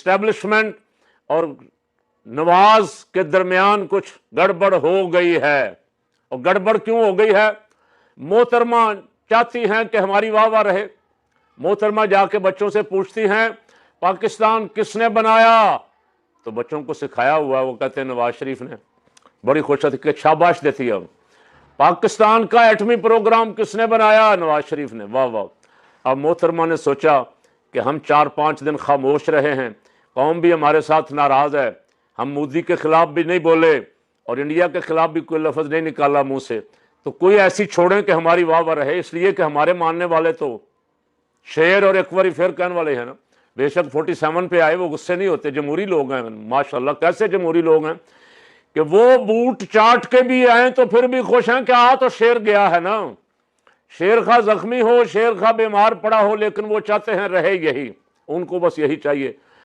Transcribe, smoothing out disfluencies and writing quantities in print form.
Establishment और नवाज के दरमियान कुछ गड़बड़ हो गई है। और गड़बड़ क्यों हो गई है? मोहतरमा चाहती हैं कि हमारी वाह वाह रहे। मोहतरमा जाके बच्चों से पूछती हैं पाकिस्तान किसने बनाया, तो बच्चों को सिखाया हुआ, वो कहते हैं नवाज शरीफ ने। बड़ी खुश होती, शाबाश देती है। पाकिस्तान का एटमी प्रोग्राम किसने बनाया? नवाज शरीफ ने। वाह वाह। अब मोहतरमा ने सोचा कि हम 4-5 दिन खामोश रहे हैं, कौम भी हमारे साथ नाराज है, हम मोदी के खिलाफ भी नहीं बोले और इंडिया के खिलाफ भी कोई लफ्ज़ नहीं निकाला मुंह से, तो कोई ऐसी छोड़ें कि हमारी वाह वाह रहे। इसलिए कि हमारे मानने वाले तो शेर और एक बारी फिर कहने वाले हैं ना। बेशक 47 पे आए, वो गुस्से नहीं होते, जमहूरी लोग हैं माशाल्लाह। कैसे जमहूरी लोग हैं कि वो बूट चाट के भी आए तो फिर भी खुश हैं कि आ तो शेर गया है ना। शेर खा जख्मी हो, शेर खा बीमार पड़ा हो, लेकिन वो चाहते हैं रहे यही, उनको बस यही चाहिए।